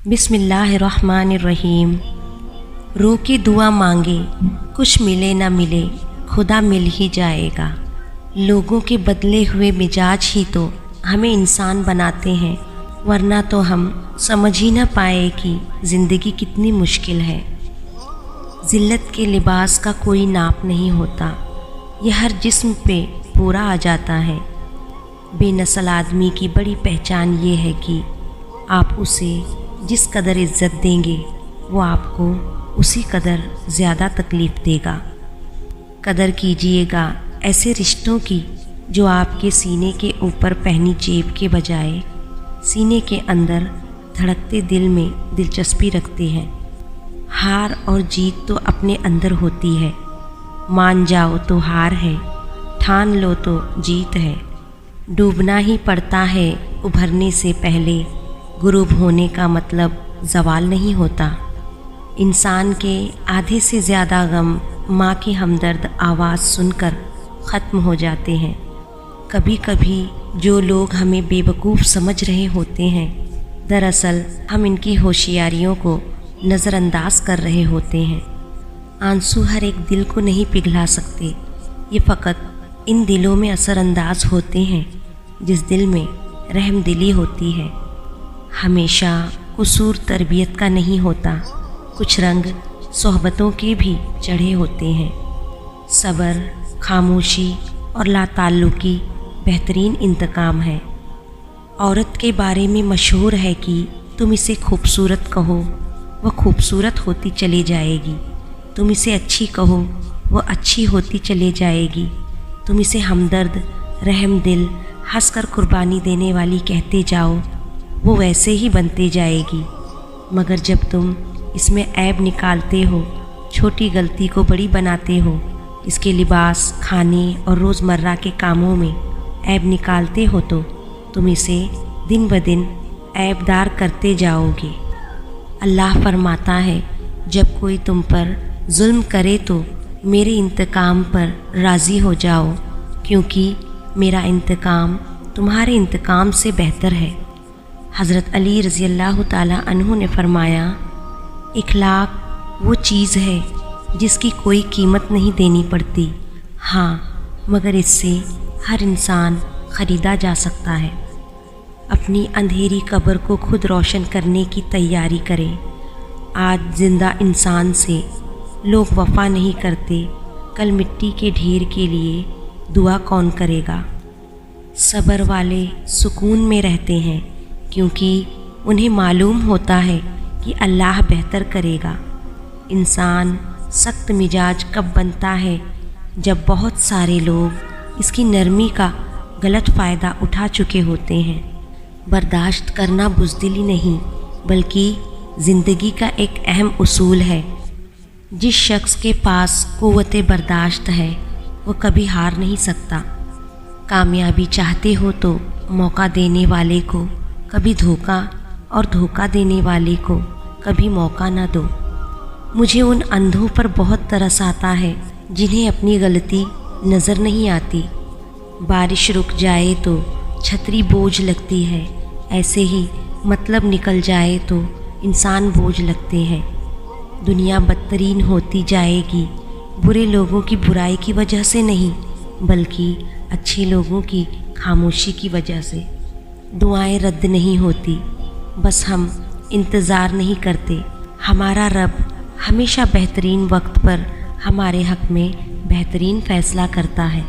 बिस्मिल्लाहिर्रहमानिर्रहीम। रो के दुआ मांगे, कुछ मिले ना मिले, खुदा मिल ही जाएगा। लोगों के बदले हुए मिजाज ही तो हमें इंसान बनाते हैं, वरना तो हम समझ ही ना पाए कि ज़िंदगी कितनी मुश्किल है। ज़िल्लत के लिबास का कोई नाप नहीं होता, यह हर जिस्म पे पूरा आ जाता है। बेनस्ल आदमी की बड़ी पहचान ये है कि आप उसे जिस कदर इज़्ज़त देंगे वो आपको उसी कदर ज़्यादा तकलीफ़ देगा। कदर कीजिएगा ऐसे रिश्तों की जो आपके सीने के ऊपर पहनी जेब के बजाय सीने के अंदर धड़कते दिल में दिलचस्पी रखते हैं। हार और जीत तो अपने अंदर होती है, मान जाओ तो हार है, ठान लो तो जीत है। डूबना ही पड़ता है उभरने से पहले, गुरूब होने का मतलब ज़वाल नहीं होता। इंसान के आधे से ज़्यादा गम माँ की हमदर्द आवाज़ सुनकर ख़त्म हो जाते हैं। कभी कभी जो लोग हमें बेवकूफ़ समझ रहे होते हैं, दरअसल हम इनकी होशियारियों को नज़रअंदाज कर रहे होते हैं। आंसू हर एक दिल को नहीं पिघला सकते, ये फ़कत इन दिलों में असरअंदाज होते हैं जिस दिल में रहमदिली होती है। हमेशा कसूर तरबियत का नहीं होता, कुछ रंग सोहबतों के भी चढ़े होते हैं। सब्र, खामोशी और लाताल्लुकी बेहतरीन इंतकाम है। औरत के बारे में मशहूर है कि तुम इसे खूबसूरत कहो, वह खूबसूरत होती चली जाएगी। तुम इसे अच्छी कहो, वह अच्छी होती चली जाएगी। तुम इसे हमदर्द, रहमदिल, हंसकर कुर्बानी देने वाली कहते जाओ, वो वैसे ही बनती जाएगी। मगर जब तुम इसमें ऐब निकालते हो, छोटी गलती को बड़ी बनाते हो, इसके लिबास, खाने और रोज़मर्रा के कामों में ऐब निकालते हो, तो तुम इसे दिन ब दिन ऐबदार करते जाओगे। अल्लाह फरमाता है, जब कोई तुम पर जुल्म करे तो मेरे इंतकाम पर राज़ी हो जाओ, क्योंकि मेरा इंतकाम तुम्हारे इंतकाम से बेहतर है। हज़रत अली रज़ी अल्लाह ताला अन्हु ने फरमाया, इखलाक वो चीज़ है जिसकी कोई कीमत नहीं देनी पड़ती, हाँ मगर इससे हर इंसान ख़रीदा जा सकता है। अपनी अंधेरी कब्र को खुद रोशन करने की तैयारी करें। आज ज़िंदा इंसान से लोग वफ़ा नहीं करते, कल मिट्टी के ढेर के लिए दुआ कौन करेगा। सब्र वाले सुकून में रहते हैं, क्योंकि उन्हें मालूम होता है कि अल्लाह बेहतर करेगा। इंसान सख्त मिजाज कब बनता है, जब बहुत सारे लोग इसकी नरमी का गलत फ़ायदा उठा चुके होते हैं। बर्दाश्त करना बुज़दिली नहीं, बल्कि ज़िंदगी का एक अहम उसूल है। जिस शख्स के पास क़ुव्वत बर्दाश्त है, वो कभी हार नहीं सकता। कामयाबी चाहते हो तो मौका देने वाले को कभी धोखा और धोखा देने वाले को कभी मौका ना दो। मुझे उन अंधों पर बहुत तरस आता है जिन्हें अपनी गलती नज़र नहीं आती। बारिश रुक जाए तो छतरी बोझ लगती है, ऐसे ही मतलब निकल जाए तो इंसान बोझ लगते हैं। दुनिया बदतरीन होती जाएगी, बुरे लोगों की बुराई की वजह से नहीं, बल्कि अच्छे लोगों की खामोशी की वजह से। दुआएं रद्द नहीं होती, बस हम इंतज़ार नहीं करते। हमारा रब हमेशा बेहतरीन वक्त पर हमारे हक़ में बेहतरीन फ़ैसला करता है।